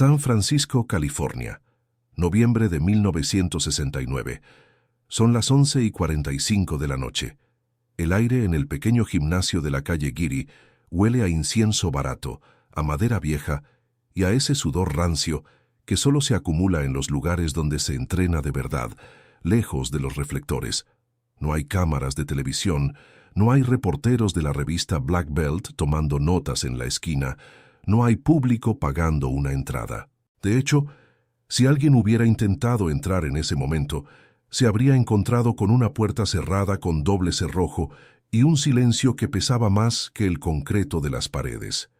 San Francisco, California, noviembre de 1969. Son las 11:45 de la noche. El aire en el pequeño gimnasio de la calle Geary huele a incienso barato, a madera vieja y a ese sudor rancio que solo se acumula en los lugares donde se entrena de verdad, lejos de los reflectores. No hay cámaras de televisión, no hay reporteros de la revista Black Belt tomando notas en la esquina, no hay público pagando una entrada. De hecho, si alguien hubiera intentado entrar en ese momento, se habría encontrado con una puerta cerrada con doble cerrojo y un silencio que pesaba más que el concreto de las paredes.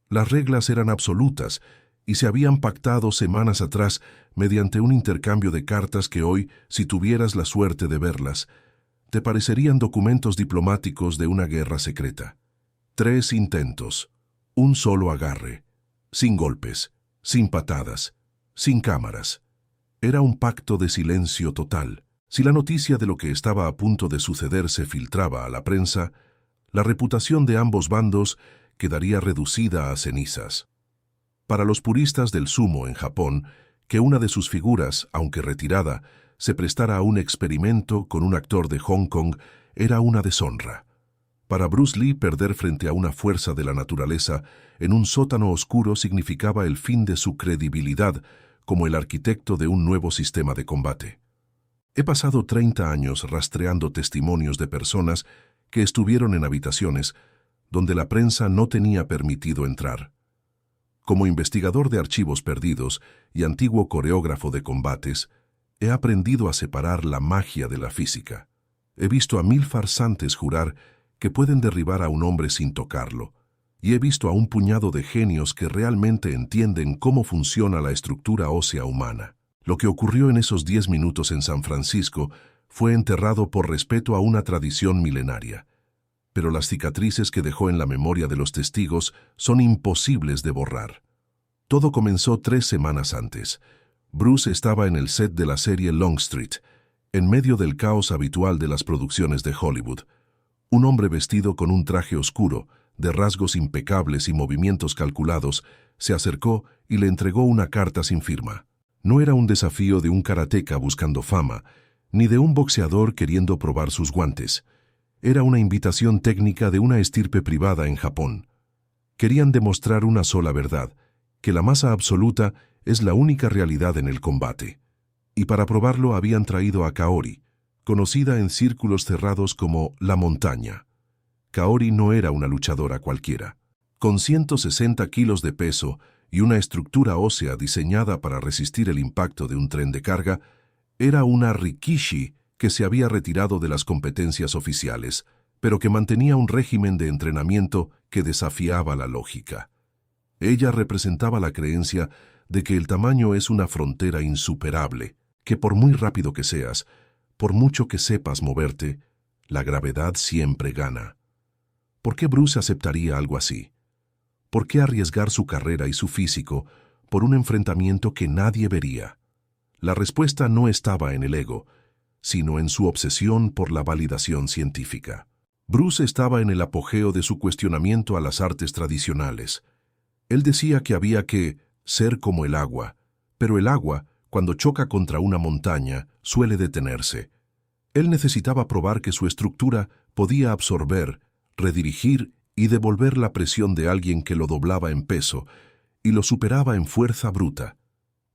Las reglas eran absolutas y se habían pactado semanas atrás mediante un intercambio de cartas que hoy, si tuvieras la suerte de verlas, te parecerían documentos diplomáticos de una guerra secreta. 3 intentos, un solo agarre, sin golpes, sin patadas, sin cámaras. Era un pacto de silencio total. Si la noticia de lo que estaba a punto de suceder se filtraba a la prensa, la reputación de ambos bandos quedaría reducida a cenizas. Para los puristas del sumo en Japón, que una de sus figuras, aunque retirada, se prestara a un experimento con un actor de Hong Kong era una deshonra. Para Bruce Lee, perder frente a una fuerza de la naturaleza en un sótano oscuro significaba el fin de su credibilidad como el arquitecto de un nuevo sistema de combate. He pasado 30 años rastreando testimonios de personas que estuvieron en habitaciones donde la prensa no tenía permitido entrar. Como investigador de archivos perdidos y antiguo coreógrafo de combates, he aprendido a separar la magia de la física. He visto a 1000 farsantes jurar que pueden derribar a un hombre sin tocarlo, y he visto a un puñado de genios que realmente entienden cómo funciona la estructura ósea humana. Lo que ocurrió en esos 10 minutos en San Francisco fue enterrado por respeto a una tradición milenaria. Pero las cicatrices que dejó en la memoria de los testigos son imposibles de borrar. Todo comenzó 3 semanas antes. Bruce estaba en el set de la serie Longstreet, en medio del caos habitual de las producciones de Hollywood. Un hombre vestido con un traje oscuro, de rasgos impecables y movimientos calculados, se acercó y le entregó una carta sin firma. No era un desafío de un karateca buscando fama, ni de un boxeador queriendo probar sus guantes. Era una invitación técnica de una estirpe privada en Japón. Querían demostrar una sola verdad, que la masa absoluta es la única realidad en el combate. Y para probarlo habían traído a Kaori, conocida en círculos cerrados como La Montaña. Kaori no era una luchadora cualquiera. Con 160 kilos de peso y una estructura ósea diseñada para resistir el impacto de un tren de carga, era una rikishi que se había retirado de las competencias oficiales, pero que mantenía un régimen de entrenamiento que desafiaba la lógica. Ella representaba la creencia de que el tamaño es una frontera insuperable, que por muy rápido que seas, por mucho que sepas moverte, la gravedad siempre gana. ¿Por qué Bruce aceptaría algo así? ¿Por qué arriesgar su carrera y su físico por un enfrentamiento que nadie vería? La respuesta no estaba en el ego, sino en su obsesión por la validación científica. Bruce estaba en el apogeo de su cuestionamiento a las artes tradicionales. Él decía que había que ser como el agua, pero el agua, cuando choca contra una montaña, suele detenerse. Él necesitaba probar que su estructura podía absorber, redirigir y devolver la presión de alguien que lo doblaba en peso y lo superaba en fuerza bruta.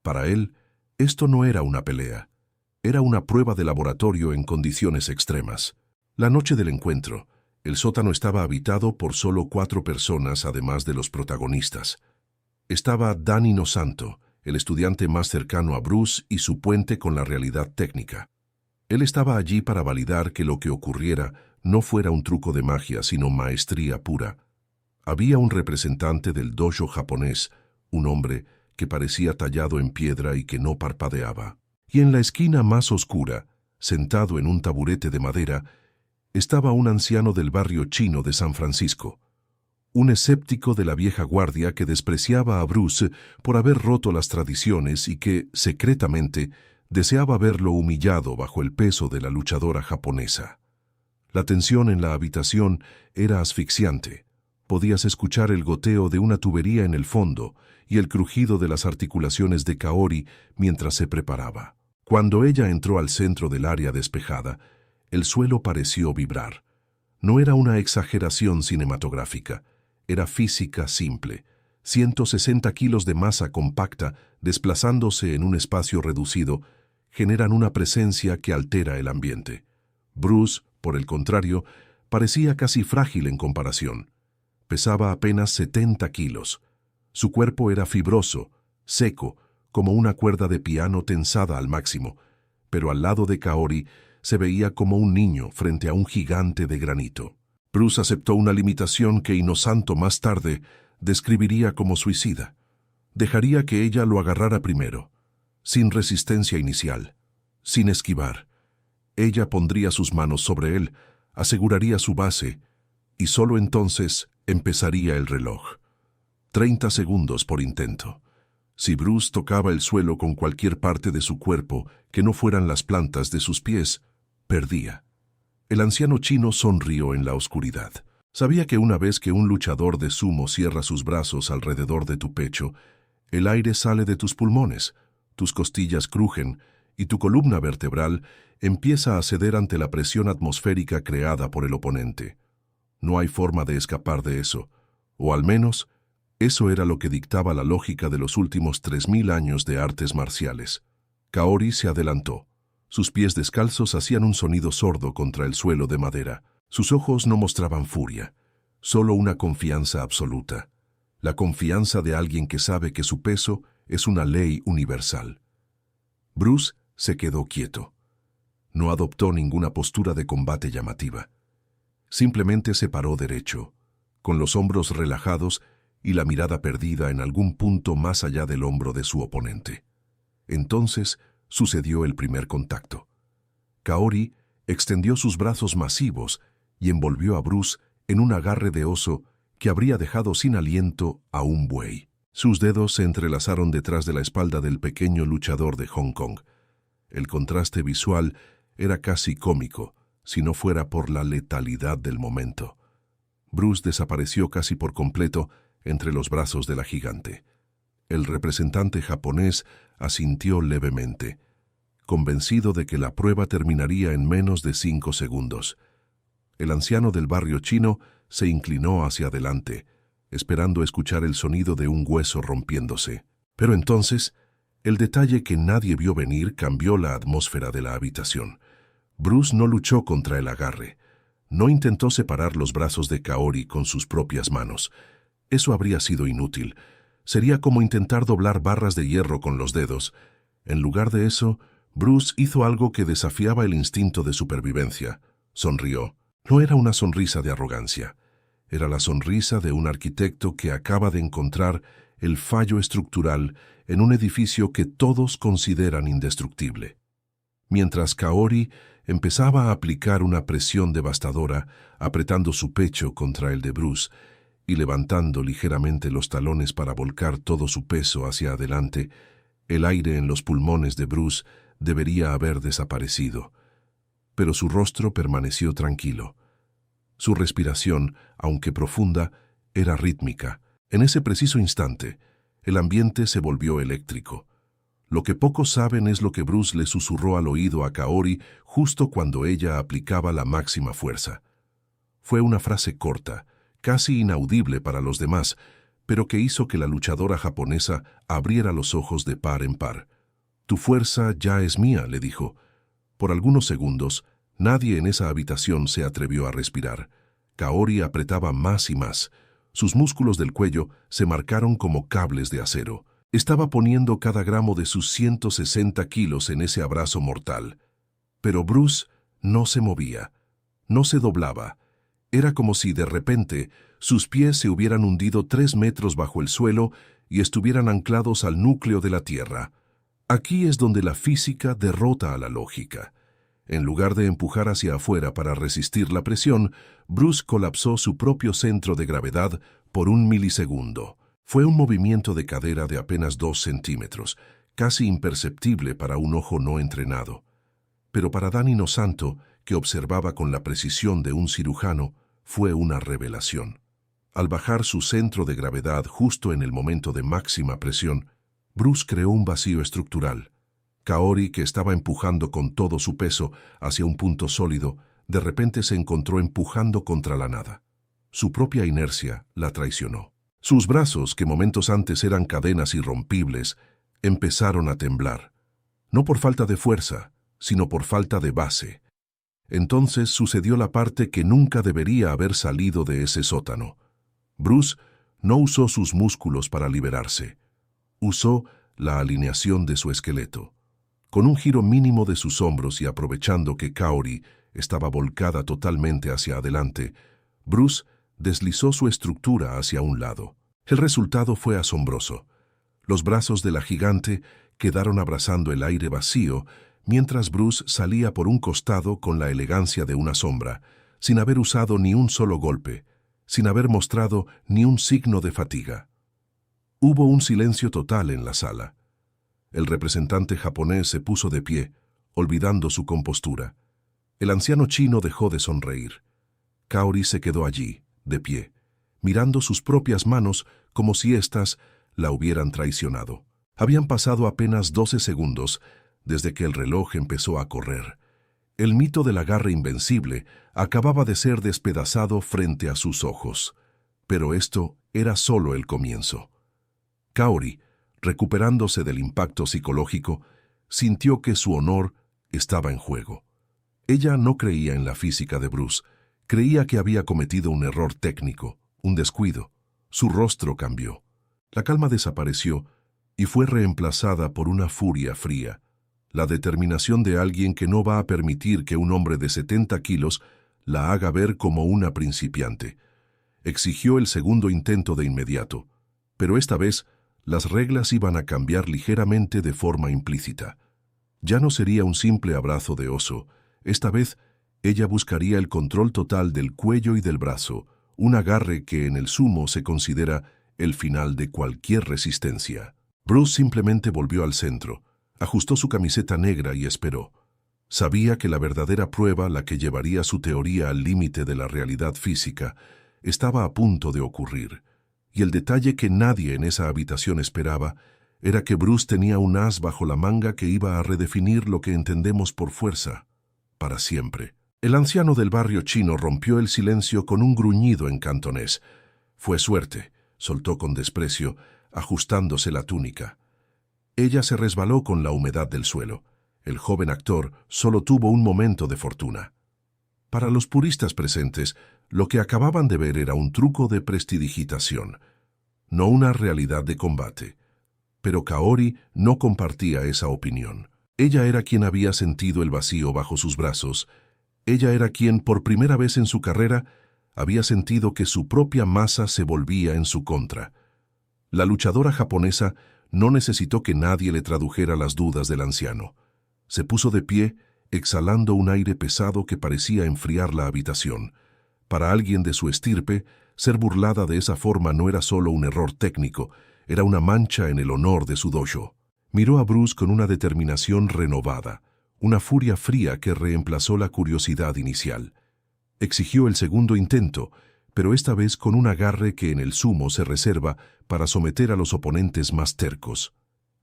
Para él, esto no era una pelea, era una prueba de laboratorio en condiciones extremas. La noche del encuentro, el sótano estaba habitado por solo 4 personas además de los protagonistas. Estaba Danny Nosanto, el estudiante más cercano a Bruce y su puente con la realidad técnica. Él estaba allí para validar que lo que ocurriera no fuera un truco de magia, sino maestría pura. Había un representante del dojo japonés, un hombre que parecía tallado en piedra y que no parpadeaba. Y en la esquina más oscura, sentado en un taburete de madera, estaba un anciano del barrio chino de San Francisco, un escéptico de la vieja guardia que despreciaba a Bruce por haber roto las tradiciones y que, secretamente, deseaba verlo humillado bajo el peso de la luchadora japonesa. La tensión en la habitación era asfixiante. Podías escuchar el goteo de una tubería en el fondo y el crujido de las articulaciones de Kaori mientras se preparaba. Cuando ella entró al centro del área despejada, el suelo pareció vibrar. No era una exageración cinematográfica, era física simple. 160 kilos de masa compacta desplazándose en un espacio reducido generan una presencia que altera el ambiente. Bruce, por el contrario, parecía casi frágil en comparación. Pesaba apenas 70 kilos. Su cuerpo era fibroso, seco, como una cuerda de piano tensada al máximo, pero al lado de Kaori se veía como un niño frente a un gigante de granito. Bruce aceptó una limitación que Inosanto más tarde describiría como suicida. Dejaría que ella lo agarrara primero, sin resistencia inicial, sin esquivar. Ella pondría sus manos sobre él, aseguraría su base, y solo entonces empezaría el reloj. 30 segundos por intento. Si Bruce tocaba el suelo con cualquier parte de su cuerpo que no fueran las plantas de sus pies, perdía. El anciano chino sonrió en la oscuridad. Sabía que una vez que un luchador de sumo cierra sus brazos alrededor de tu pecho, el aire sale de tus pulmones, tus costillas crujen y tu columna vertebral empieza a ceder ante la presión atmosférica creada por el oponente. No hay forma de escapar de eso, o al menos, eso era lo que dictaba la lógica de los últimos 3000 años de artes marciales. Kaori se adelantó. Sus pies descalzos hacían un sonido sordo contra el suelo de madera. Sus ojos no mostraban furia, solo una confianza absoluta. La confianza de alguien que sabe que su peso es una ley universal. Bruce se quedó quieto. No adoptó ninguna postura de combate llamativa. Simplemente se paró derecho, con los hombros relajados y la mirada perdida en algún punto más allá del hombro de su oponente. Entonces sucedió el primer contacto. Kaori extendió sus brazos masivos y envolvió a Bruce en un agarre de oso que habría dejado sin aliento a un buey. Sus dedos se entrelazaron detrás de la espalda del pequeño luchador de Hong Kong. El contraste visual era casi cómico, si no fuera por la letalidad del momento. Bruce desapareció casi por completo entre los brazos de la gigante. El representante japonés asintió levemente, convencido de que la prueba terminaría en menos de 5 segundos. El anciano del barrio chino se inclinó hacia adelante, esperando escuchar el sonido de un hueso rompiéndose. Pero entonces, el detalle que nadie vio venir cambió la atmósfera de la habitación. Bruce no luchó contra el agarre. No intentó separar los brazos de Kaori con sus propias manos. Eso habría sido inútil. Sería como intentar doblar barras de hierro con los dedos. En lugar de eso, Bruce hizo algo que desafiaba el instinto de supervivencia. Sonrió. No era una sonrisa de arrogancia. Era la sonrisa de un arquitecto que acaba de encontrar el fallo estructural en un edificio que todos consideran indestructible. Mientras Kaori empezaba a aplicar una presión devastadora, apretando su pecho contra el de Bruce y levantando ligeramente los talones para volcar todo su peso hacia adelante, el aire en los pulmones de Bruce debería haber desaparecido. Pero su rostro permaneció tranquilo. Su respiración, aunque profunda, era rítmica. En ese preciso instante, el ambiente se volvió eléctrico. Lo que pocos saben es lo que Bruce le susurró al oído a Kaori justo cuando ella aplicaba la máxima fuerza. Fue una frase corta, casi inaudible para los demás, pero que hizo que la luchadora japonesa abriera los ojos de par en par. «Tu fuerza ya es mía», le dijo. Por algunos segundos, nadie en esa habitación se atrevió a respirar. Kaori apretaba más y más. Sus músculos del cuello se marcaron como cables de acero. Estaba poniendo cada gramo de sus 160 kilos en ese abrazo mortal. Pero Bruce no se movía, no se doblaba. Era como si, de repente, sus pies se hubieran hundido 3 metros bajo el suelo y estuvieran anclados al núcleo de la Tierra. Aquí es donde la física derrota a la lógica. En lugar de empujar hacia afuera para resistir la presión, Bruce colapsó su propio centro de gravedad por 1 milisegundo. Fue un movimiento de cadera de apenas 2 centímetros, casi imperceptible para un ojo no entrenado. Pero para Dan Inosanto, que observaba con la precisión de un cirujano, fue una revelación. Al bajar su centro de gravedad justo en el momento de máxima presión, Bruce creó un vacío estructural. Kaori, que estaba empujando con todo su peso hacia un punto sólido, de repente se encontró empujando contra la nada. Su propia inercia la traicionó. Sus brazos, que momentos antes eran cadenas irrompibles, empezaron a temblar. No por falta de fuerza, sino por falta de base. Entonces sucedió la parte que nunca debería haber salido de ese sótano. Bruce no usó sus músculos para liberarse. Usó la alineación de su esqueleto. Con un giro mínimo de sus hombros y aprovechando que Kaori estaba volcada totalmente hacia adelante, Bruce deslizó su estructura hacia un lado. El resultado fue asombroso. Los brazos de la gigante quedaron abrazando el aire vacío, mientras Bruce salía por un costado con la elegancia de una sombra, sin haber usado ni un solo golpe, sin haber mostrado ni un signo de fatiga. Hubo un silencio total en la sala. El representante japonés se puso de pie, olvidando su compostura. El anciano chino dejó de sonreír. Kaori se quedó allí, de pie, mirando sus propias manos como si éstas la hubieran traicionado. Habían pasado apenas 12 segundos desde que el reloj empezó a correr. El mito del agarre invencible acababa de ser despedazado frente a sus ojos. Pero esto era solo el comienzo. Kaori, recuperándose del impacto psicológico, sintió que su honor estaba en juego. Ella no creía en la física de Bruce, creía que había cometido un error técnico, un descuido. Su rostro cambió. La calma desapareció y fue reemplazada por una furia fría, la determinación de alguien que no va a permitir que un hombre de 70 kilos la haga ver como una principiante. Exigió el segundo intento de inmediato, pero esta vez las reglas iban a cambiar ligeramente de forma implícita. Ya no sería un simple abrazo de oso, esta vez ella buscaría el control total del cuello y del brazo, un agarre que en el sumo se considera el final de cualquier resistencia. Bruce simplemente volvió al centro, ajustó su camiseta negra y esperó. Sabía que la verdadera prueba, la que llevaría su teoría al límite de la realidad física, estaba a punto de ocurrir. Y el detalle que nadie en esa habitación esperaba era que Bruce tenía un as bajo la manga que iba a redefinir lo que entendemos por fuerza, para siempre. El anciano del barrio chino rompió el silencio con un gruñido en cantonés. Fue suerte, soltó con desprecio, ajustándose la túnica. Ella se resbaló con la humedad del suelo. El joven actor solo tuvo un momento de fortuna. Para los puristas presentes, lo que acababan de ver era un truco de prestidigitación, no una realidad de combate. Pero Kaori no compartía esa opinión. Ella era quien había sentido el vacío bajo sus brazos. Ella era quien, por primera vez en su carrera, había sentido que su propia masa se volvía en su contra. La luchadora japonesa no necesitó que nadie le tradujera las dudas del anciano. Se puso de pie, exhalando un aire pesado que parecía enfriar la habitación. Para alguien de su estirpe, ser burlada de esa forma no era solo un error técnico, era una mancha en el honor de su dojo. Miró a Bruce con una determinación renovada, una furia fría que reemplazó la curiosidad inicial. Exigió el segundo intento, pero esta vez con un agarre que en el sumo se reserva para someter a los oponentes más tercos.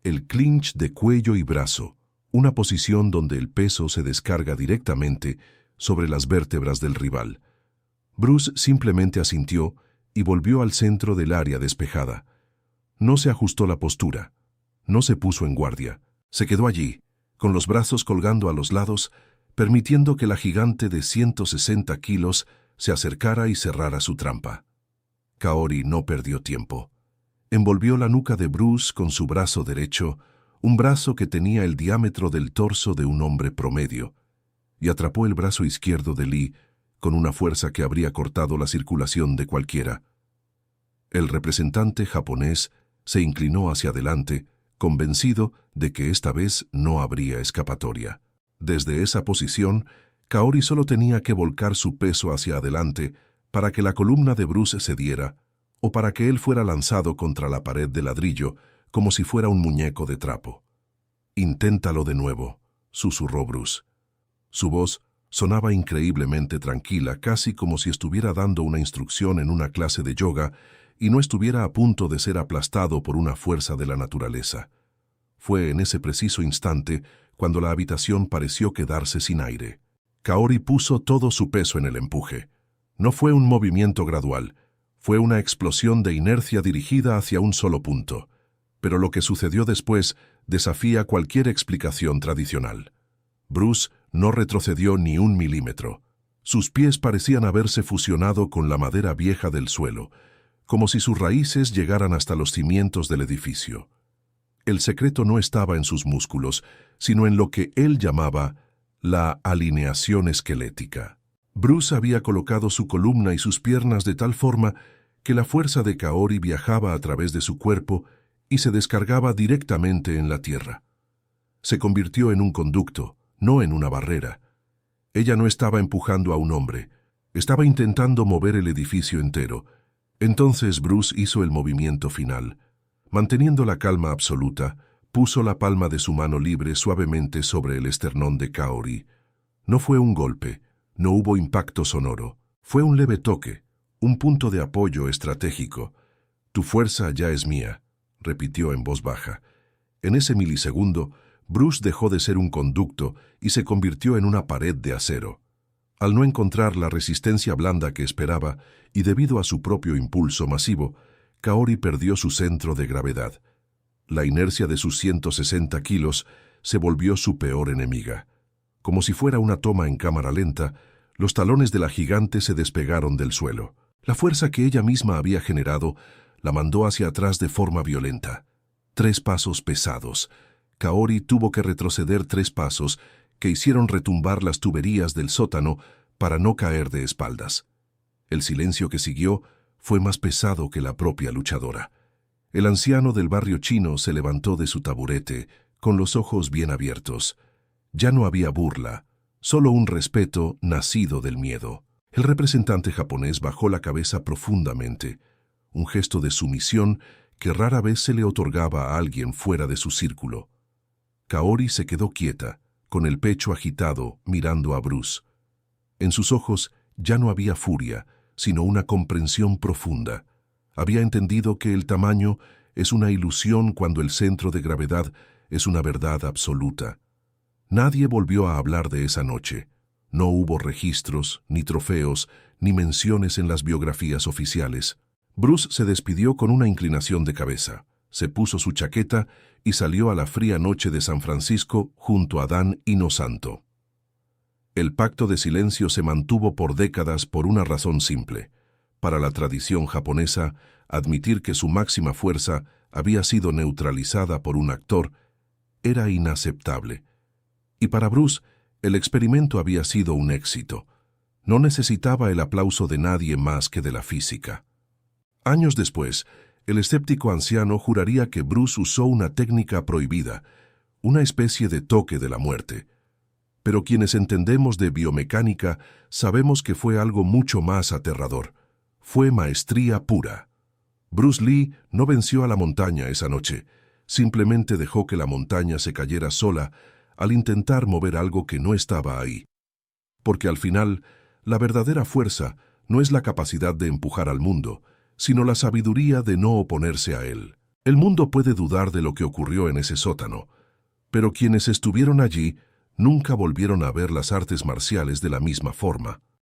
El clinch de cuello y brazo, una posición donde el peso se descarga directamente sobre las vértebras del rival. Bruce simplemente asintió y volvió al centro del área despejada. No se ajustó la postura, no se puso en guardia, se quedó allí, con los brazos colgando a los lados, permitiendo que la gigante de 160 kilos se acercara y cerrara su trampa. Kaori no perdió tiempo. Envolvió la nuca de Bruce con su brazo derecho, un brazo que tenía el diámetro del torso de un hombre promedio, y atrapó el brazo izquierdo de Lee con una fuerza que habría cortado la circulación de cualquiera. El representante japonés se inclinó hacia adelante, convencido de que esta vez no habría escapatoria. Desde esa posición, Kaori solo tenía que volcar su peso hacia adelante para que la columna de Bruce cediera o para que él fuera lanzado contra la pared de ladrillo como si fuera un muñeco de trapo. «Inténtalo de nuevo», susurró Bruce. Su voz Sonaba increíblemente tranquila, casi como si estuviera dando una instrucción en una clase de yoga y no estuviera a punto de ser aplastado por una fuerza de la naturaleza. Fue en ese preciso instante cuando la habitación pareció quedarse sin aire. Kaori puso todo su peso en el empuje. No fue un movimiento gradual, fue una explosión de inercia dirigida hacia un solo punto. Pero lo que sucedió después desafía cualquier explicación tradicional. Bruce no retrocedió ni un milímetro. Sus pies parecían haberse fusionado con la madera vieja del suelo, como si sus raíces llegaran hasta los cimientos del edificio. El secreto no estaba en sus músculos, sino en lo que él llamaba la alineación esquelética. Bruce había colocado su columna y sus piernas de tal forma que la fuerza de Kaori viajaba a través de su cuerpo y se descargaba directamente en la tierra. Se convirtió en un conducto, no en una barrera. Ella no estaba empujando a un hombre, estaba intentando mover el edificio entero. Entonces Bruce hizo el movimiento final. Manteniendo la calma absoluta, puso la palma de su mano libre suavemente sobre el esternón de Kaori. No fue un golpe, no hubo impacto sonoro. Fue un leve toque, un punto de apoyo estratégico. «Tu fuerza ya es mía», repitió en voz baja. En ese milisegundo, Bruce dejó de ser un conducto y se convirtió en una pared de acero. Al no encontrar la resistencia blanda que esperaba y debido a su propio impulso masivo, Kaori perdió su centro de gravedad. La inercia de sus 160 kilos se volvió su peor enemiga. Como si fuera una toma en cámara lenta, los talones de la gigante se despegaron del suelo. La fuerza que ella misma había generado la mandó hacia atrás de forma violenta. 3 pasos pesados. Kaori tuvo que retroceder 3 pasos que hicieron retumbar las tuberías del sótano para no caer de espaldas. El silencio que siguió fue más pesado que la propia luchadora. El anciano del barrio chino se levantó de su taburete, con los ojos bien abiertos. Ya no había burla, solo un respeto nacido del miedo. El representante japonés bajó la cabeza profundamente, un gesto de sumisión que rara vez se le otorgaba a alguien fuera de su círculo. Kaori se quedó quieta, con el pecho agitado, mirando a Bruce. En sus ojos ya no había furia, sino una comprensión profunda. Había entendido que el tamaño es una ilusión cuando el centro de gravedad es una verdad absoluta. Nadie volvió a hablar de esa noche. No hubo registros, ni trofeos, ni menciones en las biografías oficiales. Bruce se despidió con una inclinación de cabeza. Se puso su chaqueta y salió a la fría noche de San Francisco junto a Dan Inosanto. El pacto de silencio se mantuvo por décadas por una razón simple. Para la tradición japonesa, admitir que su máxima fuerza había sido neutralizada por un actor era inaceptable. Y para Bruce, el experimento había sido un éxito. No necesitaba el aplauso de nadie más que de la física. Años después, el escéptico anciano juraría que Bruce usó una técnica prohibida, una especie de toque de la muerte. Pero quienes entendemos de biomecánica sabemos que fue algo mucho más aterrador. Fue maestría pura. Bruce Lee no venció a la montaña esa noche, simplemente dejó que la montaña se cayera sola al intentar mover algo que no estaba ahí. Porque al final, la verdadera fuerza no es la capacidad de empujar al mundo, sino la sabiduría de no oponerse a él. El mundo puede dudar de lo que ocurrió en ese sótano, pero quienes estuvieron allí nunca volvieron a ver las artes marciales de la misma forma.